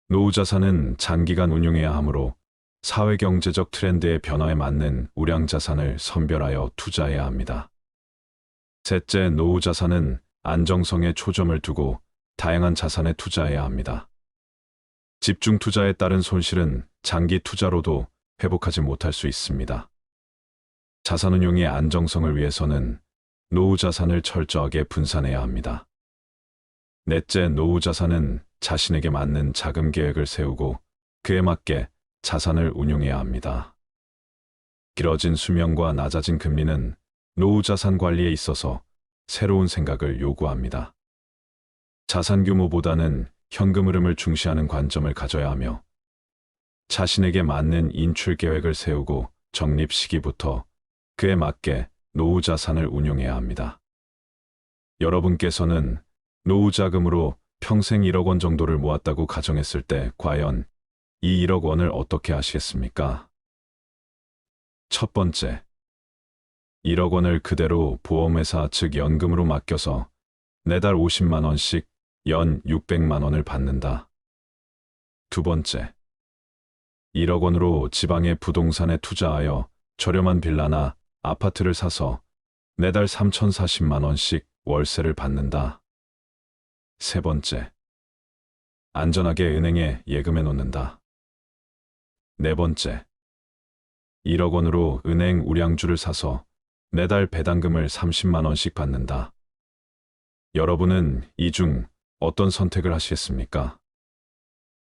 노후 자산은 장기간 운용해야 하므로 사회경제적 트렌드의 변화에 맞는 우량 자산을 선별하여 투자해야 합니다. 셋째, 노후 자산은 안정성에 초점을 두고 다양한 자산에 투자해야 합니다. 집중 투자에 따른 손실은 장기 투자로도 회복하지 못할 수 있습니다. 자산운용의 안정성을 위해서는 노후 자산을 철저하게 분산해야 합니다. 넷째, 노후 자산은 자신에게 맞는 자금 계획을 세우고 그에 맞게 자산을 운용해야 합니다. 길어진 수명과 낮아진 금리는 노후 자산 관리에 있어서 새로운 생각을 요구합니다. 자산 규모보다는 현금 흐름을 중시하는 관점을 가져야 하며 자신에게 맞는 인출 계획을 세우고 적립 시기부터 그에 맞게 노후 자산을 운용해야 합니다. 여러분께서는 노후 자금으로 평생 1억 원 정도를 모았다고 가정했을 때 과연 이 1억 원을 어떻게 하시겠습니까? 첫 번째, 1억 원을 그대로 보험회사 즉 연금으로 맡겨서 매달 50만 원씩 연 600만 원을 받는다. 두 번째, 1억 원으로 지방의 부동산에 투자하여 저렴한 빌라나 아파트를 사서 매달 3,040만 원씩 월세를 받는다. 세 번째, 안전하게 은행에 예금해 놓는다. 네 번째, 1억 원으로 은행 우량주를 사서 매달 배당금을 30만 원씩 받는다. 여러분은 이 중 어떤 선택을 하시겠습니까?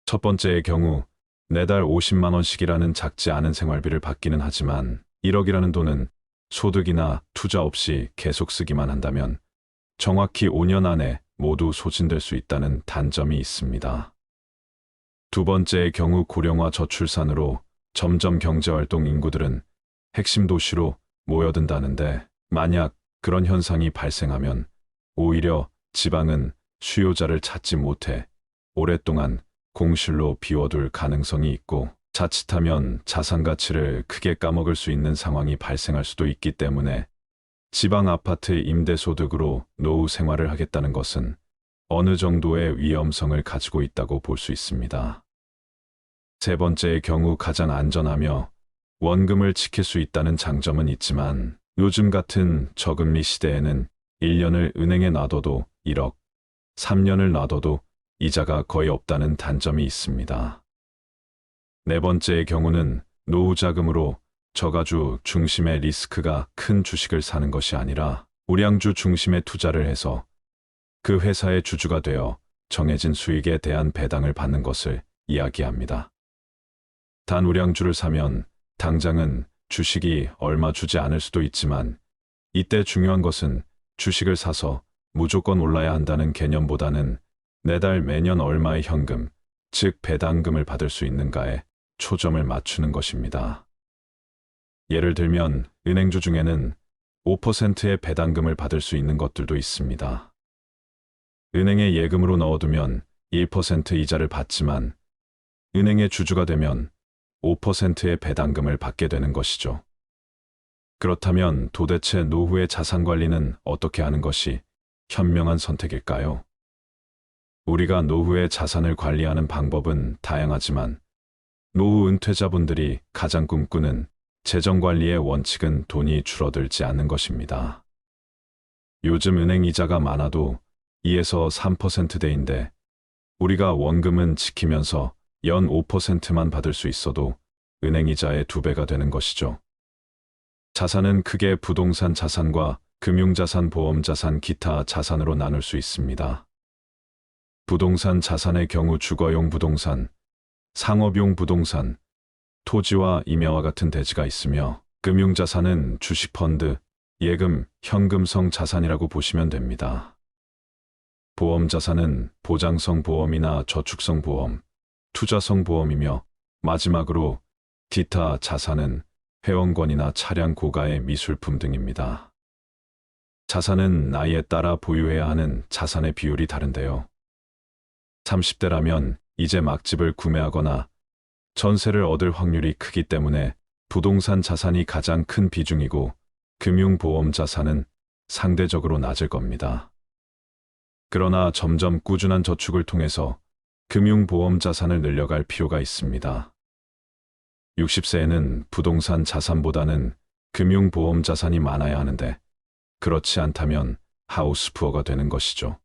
첫 번째의 경우 매달 50만 원씩이라는 작지 않은 생활비를 받기는 하지만 1억이라는 돈은 소득이나 투자 없이 계속 쓰기만 한다면 정확히 5년 안에 모두 소진될 수 있다는 단점이 있습니다. 두 번째의 경우 고령화 저출산으로 점점 경제활동 인구들은 핵심 도시로 모여든다는데, 만약 그런 현상이 발생하면 오히려 지방은 수요자를 찾지 못해 오랫동안 공실로 비워둘 가능성이 있고, 자칫하면 자산 가치를 크게 까먹을 수 있는 상황이 발생할 수도 있기 때문에 지방 아파트 임대소득으로 노후 생활을 하겠다는 것은 어느 정도의 위험성을 가지고 있다고 볼 수 있습니다. 세 번째의 경우 가장 안전하며 원금을 지킬 수 있다는 장점은 있지만, 요즘 같은 저금리 시대에는 1년을 은행에 놔둬도 1억, 3년을 놔둬도 이자가 거의 없다는 단점이 있습니다. 네 번째의 경우는 노후 자금으로 저가주 중심의 리스크가 큰 주식을 사는 것이 아니라 우량주 중심의 투자를 해서 그 회사의 주주가 되어 정해진 수익에 대한 배당을 받는 것을 이야기합니다. 단 우량주를 사면 당장은 주식이 얼마 주지 않을 수도 있지만, 이때 중요한 것은 주식을 사서 무조건 올라야 한다는 개념보다는 매달 매년 얼마의 현금, 즉 배당금을 받을 수 있는가에 초점을 맞추는 것입니다. 예를 들면 은행주 중에는 5%의 배당금을 받을 수 있는 것들도 있습니다. 은행에 예금으로 넣어두면 1% 이자를 받지만 은행의 주주가 되면 5%의 배당금을 받게 되는 것이죠. 그렇다면 도대체 노후의 자산 관리는 어떻게 하는 것이 현명한 선택일까요? 우리가 노후의 자산을 관리하는 방법은 다양하지만 노후 은퇴자분들이 가장 꿈꾸는 재정관리의 원칙은 돈이 줄어들지 않는 것입니다. 요즘 은행 이자가 많아도 2에서 3%대인데 우리가 원금은 지키면서 연 5%만 받을 수 있어도 은행 이자의 2배가 되는 것이죠. 자산은 크게 부동산 자산과 금융자산, 보험자산, 기타 자산으로 나눌 수 있습니다. 부동산 자산의 경우 주거용 부동산, 상업용 부동산, 토지와 임야와 같은 대지가 있으며, 금융자산은 주식펀드, 예금, 현금성 자산이라고 보시면 됩니다. 보험자산은 보장성 보험이나 저축성 보험, 투자성 보험이며, 마지막으로 기타 자산은 회원권이나 차량 고가의 미술품 등입니다. 자산은 나이에 따라 보유해야 하는 자산의 비율이 다른데요. 30대라면 이제 막 집을 구매하거나 전세를 얻을 확률이 크기 때문에 부동산 자산이 가장 큰 비중이고, 금융보험 자산은 상대적으로 낮을 겁니다. 그러나 점점 꾸준한 저축을 통해서 금융보험 자산을 늘려갈 필요가 있습니다. 60세에는 부동산 자산보다는 금융보험 자산이 많아야 하는데, 그렇지 않다면 하우스푸어가 되는 것이죠.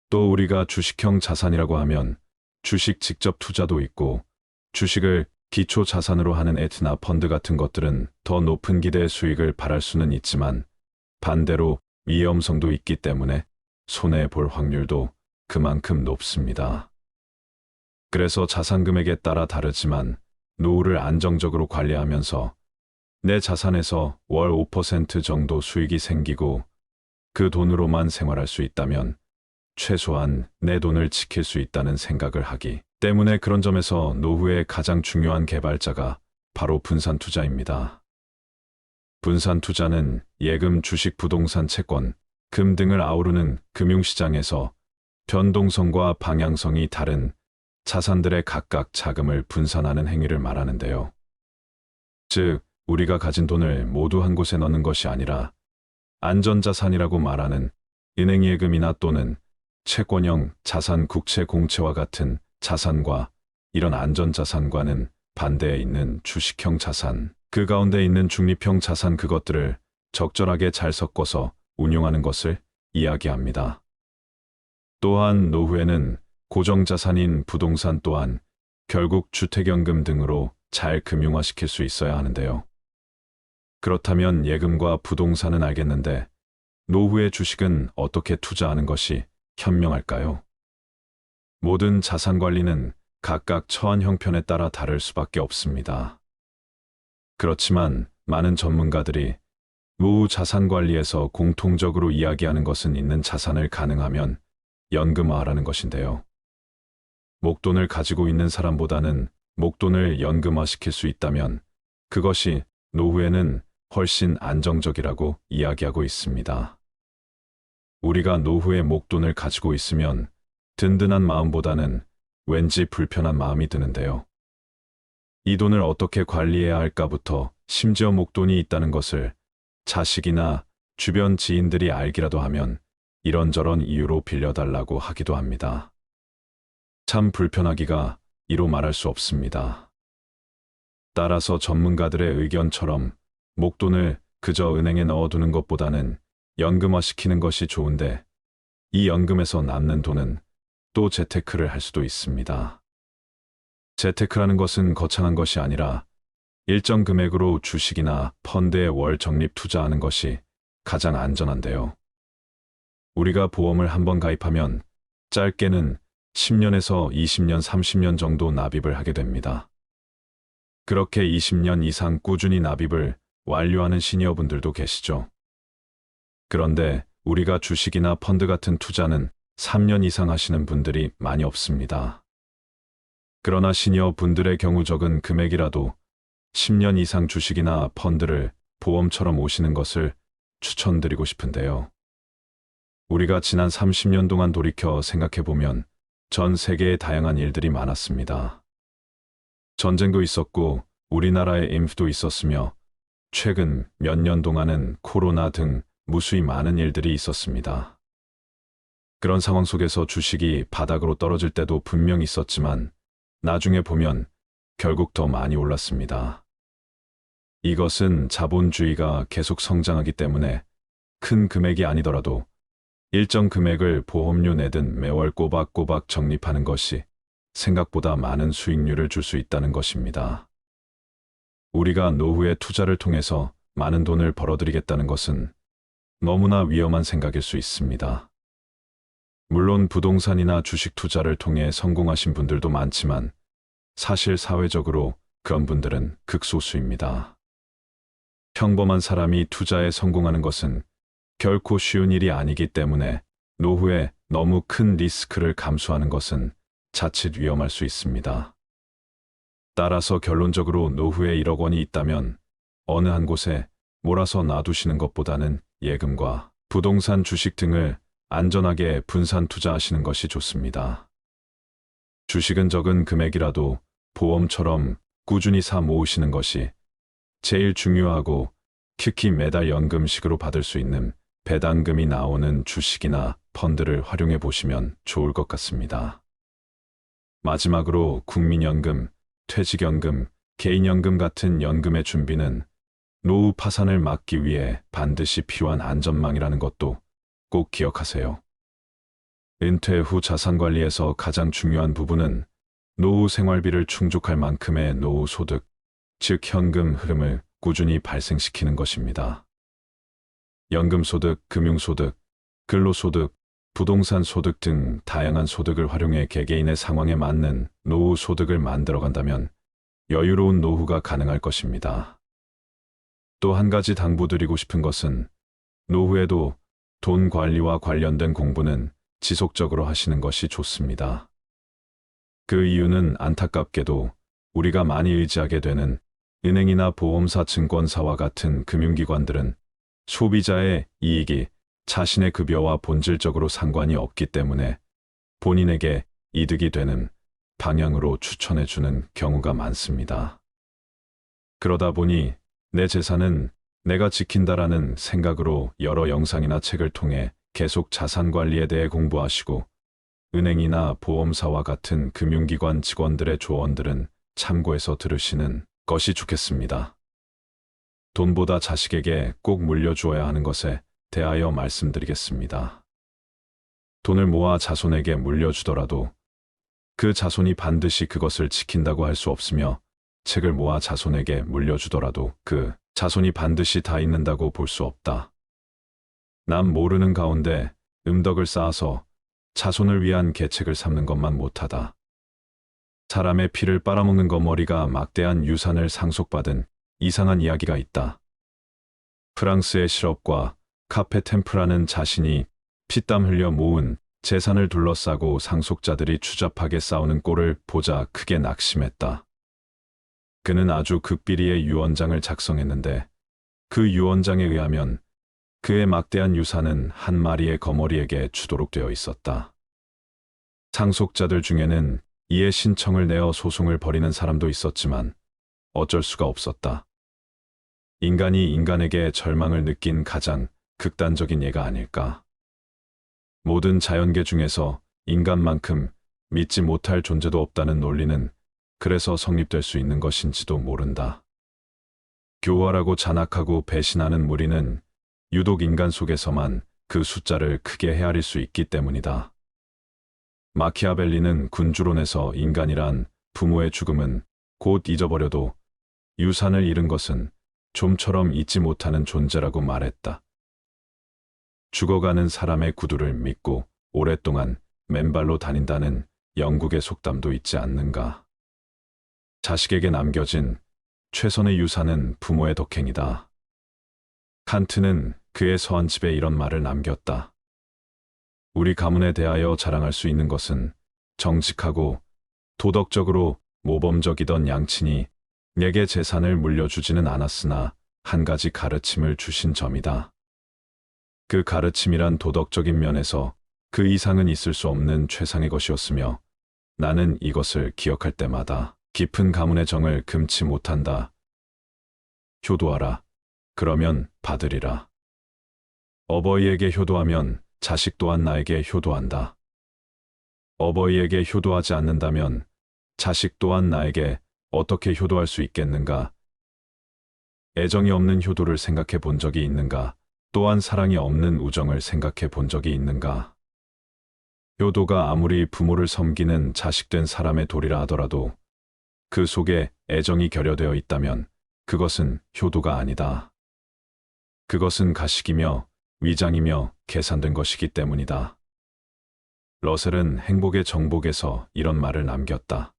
또 우리가 주식형 자산이라고 하면 주식 직접 투자도 있고, 주식을 기초 자산으로 하는 에트나 펀드 같은 것들은 더 높은 기대 수익을 바랄 수는 있지만, 반대로 위험성도 있기 때문에 손해볼 확률도 그만큼 높습니다. 그래서 자산 금액에 따라 다르지만 노후를 안정적으로 관리하면서 내 자산에서 월 5% 정도 수익이 생기고 그 돈으로만 생활할 수 있다면 최소한 내 돈을 지킬 수 있다는 생각을 하기 때문에, 그런 점에서 노후의 가장 중요한 개발자가 바로 분산 투자입니다. 분산 투자는 예금, 주식, 부동산, 채권, 금 등을 아우르는 금융시장에서 변동성과 방향성이 다른 자산들의 각각 자금을 분산하는 행위를 말하는데요. 즉, 우리가 가진 돈을 모두 한 곳에 넣는 것이 아니라 안전자산이라고 말하는 은행 예금이나 또는 채권형 자산, 국채, 공채와 같은 자산과 이런 안전자산과는 반대에 있는 주식형 자산, 그 가운데 있는 중립형 자산, 그것들을 적절하게 잘 섞어서 운용하는 것을 이야기합니다. 또한 노후에는 고정자산인 부동산 또한 결국 주택연금 등으로 잘 금융화시킬 수 있어야 하는데요. 그렇다면 예금과 부동산은 알겠는데 노후의 주식은 어떻게 투자하는 것이 현명할까요? 모든 자산 관리는 각각 처한 형편에 따라 다를 수밖에 없습니다. 그렇지만 많은 전문가들이 노후 자산 관리에서 공통적으로 이야기하는 것은 있는 자산을 가능하면 연금화라는 것인데요. 목돈을 가지고 있는 사람보다는 목돈을 연금화시킬 수 있다면 그것이 노후에는 훨씬 안정적이라고 이야기하고 있습니다. 우리가 노후에 목돈을 가지고 있으면 든든한 마음보다는 왠지 불편한 마음이 드는데요. 이 돈을 어떻게 관리해야 할까부터 심지어 목돈이 있다는 것을 자식이나 주변 지인들이 알기라도 하면 이런저런 이유로 빌려달라고 하기도 합니다. 참 불편하기가 이로 말할 수 없습니다. 따라서 전문가들의 의견처럼 목돈을 그저 은행에 넣어두는 것보다는 연금화시키는 것이 좋은데 이 연금에서 남는 돈은 또 재테크를 할 수도 있습니다. 재테크라는 것은 거창한 것이 아니라 일정 금액으로 주식이나 펀드에 월 적립 투자하는 것이 가장 안전한데요. 우리가 보험을 한번 가입하면 짧게는 10년에서 20년, 30년 정도 납입을 하게 됩니다. 그렇게 20년 이상 꾸준히 납입을 완료하는 시니어분들도 계시죠. 그런데 우리가 주식이나 펀드 같은 투자는 3년 이상 하시는 분들이 많이 없습니다. 그러나 시니어분들의 경우 적은 금액이라도 10년 이상 주식이나 펀드를 보험처럼 오시는 것을 추천드리고 싶은데요. 우리가 지난 30년 동안 돌이켜 생각해보면 전 세계에 다양한 일들이 많았습니다. 전쟁도 있었고 우리나라에 인프도 있었으며 최근 몇 년 동안은 코로나 등 무수히 많은 일들이 있었습니다. 그런 상황 속에서 주식이 바닥으로 떨어질 때도 분명 있었지만 나중에 보면 결국 더 많이 올랐습니다. 이것은 자본주의가 계속 성장하기 때문에 큰 금액이 아니더라도 일정 금액을 보험료 내든 매월 꼬박꼬박 적립하는 것이 생각보다 많은 수익률을 줄 수 있다는 것입니다. 우리가 노후에 투자를 통해서 많은 돈을 벌어들이겠다는 것은 너무나 위험한 생각일 수 있습니다. 물론 부동산이나 주식 투자를 통해 성공하신 분들도 많지만 사실 사회적으로 그런 분들은 극소수입니다. 평범한 사람이 투자에 성공하는 것은 결코 쉬운 일이 아니기 때문에 노후에 너무 큰 리스크를 감수하는 것은 자칫 위험할 수 있습니다. 따라서 결론적으로 노후에 1억 원이 있다면 어느 한 곳에 몰아서 놔두시는 것보다는 예금과 부동산 주식 등을 안전하게 분산 투자하시는 것이 좋습니다. 주식은 적은 금액이라도 보험처럼 꾸준히 사 모으시는 것이 제일 중요하고 특히 매달 연금식으로 받을 수 있는 배당금이 나오는 주식이나 펀드를 활용해 보시면 좋을 것 같습니다. 마지막으로 국민연금, 퇴직연금, 개인연금 같은 연금의 준비는 노후 파산을 막기 위해 반드시 필요한 안전망이라는 것도 꼭 기억하세요. 은퇴 후 자산관리에서 가장 중요한 부분은 노후 생활비를 충족할 만큼의 노후 소득, 즉 현금 흐름을 꾸준히 발생시키는 것입니다. 연금소득, 금융소득, 근로소득, 부동산 소득 등 다양한 소득을 활용해 개개인의 상황에 맞는 노후 소득을 만들어간다면 여유로운 노후가 가능할 것입니다. 또 한 가지 당부드리고 싶은 것은 노후에도 돈 관리와 관련된 공부는 지속적으로 하시는 것이 좋습니다. 그 이유는 안타깝게도 우리가 많이 의지하게 되는 은행이나 보험사, 증권사와 같은 금융기관들은 소비자의 이익이 자신의 급여와 본질적으로 상관이 없기 때문에 본인에게 이득이 되는 방향으로 추천해주는 경우가 많습니다. 그러다 보니 내 재산은 내가 지킨다라는 생각으로 여러 영상이나 책을 통해 계속 자산 관리에 대해 공부하시고 은행이나 보험사와 같은 금융기관 직원들의 조언들은 참고해서 들으시는 것이 좋겠습니다. 돈보다 자식에게 꼭 물려주어야 하는 것에 대하여 말씀드리겠습니다. 돈을 모아 자손에게 물려주더라도 그 자손이 반드시 그것을 지킨다고 할 수 없으며 책을 모아 자손에게 물려주더라도 그 자손이 반드시 다 읽는다고 볼 수 없다. 남 모르는 가운데 음덕을 쌓아서 자손을 위한 계책을 삼는 것만 못하다. 사람의 피를 빨아먹는 거머리가 막대한 유산을 상속받은 이상한 이야기가 있다. 프랑스의 실업과 카페 템프라는 자신이 피땀 흘려 모은 재산을 둘러싸고 상속자들이 추잡하게 싸우는 꼴을 보자 크게 낙심했다. 그는 아주 극비리의 유언장을 작성했는데 그 유언장에 의하면 그의 막대한 유산은 한 마리의 거머리에게 주도록 되어 있었다. 상속자들 중에는 이에 신청을 내어 소송을 벌이는 사람도 있었지만 어쩔 수가 없었다. 인간이 인간에게 절망을 느낀 가장 극단적인 예가 아닐까. 모든 자연계 중에서 인간만큼 믿지 못할 존재도 없다는 논리는 그래서 성립될 수 있는 것인지도 모른다. 교활하고 잔악하고 배신하는 무리는 유독 인간 속에서만 그 숫자를 크게 헤아릴 수 있기 때문이다. 마키아벨리는 군주론에서 인간이란 부모의 죽음은 곧 잊어버려도 유산을 잃은 것은 좀처럼 잊지 못하는 존재라고 말했다. 죽어가는 사람의 구두를 믿고 오랫동안 맨발로 다닌다는 영국의 속담도 있지 않는가. 자식에게 남겨진 최선의 유산은 부모의 덕행이다. 칸트는 그의 서한집에 이런 말을 남겼다. 우리 가문에 대하여 자랑할 수 있는 것은 정직하고 도덕적으로 모범적이던 양친이 내게 재산을 물려주지는 않았으나 한 가지 가르침을 주신 점이다. 그 가르침이란 도덕적인 면에서 그 이상은 있을 수 없는 최상의 것이었으며 나는 이것을 기억할 때마다 깊은 가문의 정을 금치 못한다. 효도하라. 그러면 받으리라. 어버이에게 효도하면 자식 또한 나에게 효도한다. 어버이에게 효도하지 않는다면 자식 또한 나에게 어떻게 효도할 수 있겠는가? 애정이 없는 효도를 생각해 본 적이 있는가? 또한 사랑이 없는 우정을 생각해 본 적이 있는가? 효도가 아무리 부모를 섬기는 자식된 사람의 도리라 하더라도 그 속에 애정이 결여되어 있다면 그것은 효도가 아니다. 그것은 가식이며 위장이며 계산된 것이기 때문이다. 러셀은 행복의 정복에서 이런 말을 남겼다.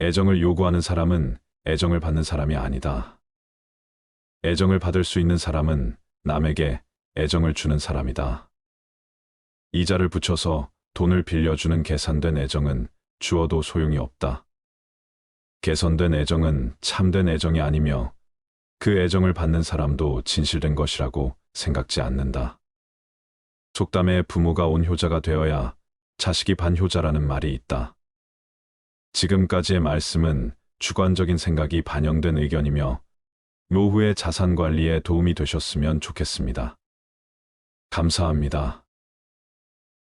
애정을 요구하는 사람은 애정을 받는 사람이 아니다. 애정을 받을 수 있는 사람은 남에게 애정을 주는 사람이다. 이자를 붙여서 돈을 빌려주는 계산된 애정은 주어도 소용이 없다. 개선된 애정은 참된 애정이 아니며 그 애정을 받는 사람도 진실된 것이라고 생각지 않는다. 속담에 부모가 온효자가 되어야 자식이 반효자라는 말이 있다. 지금까지의 말씀은 주관적인 생각이 반영된 의견이며 노후의 자산 관리에 도움이 되셨으면 좋겠습니다. 감사합니다.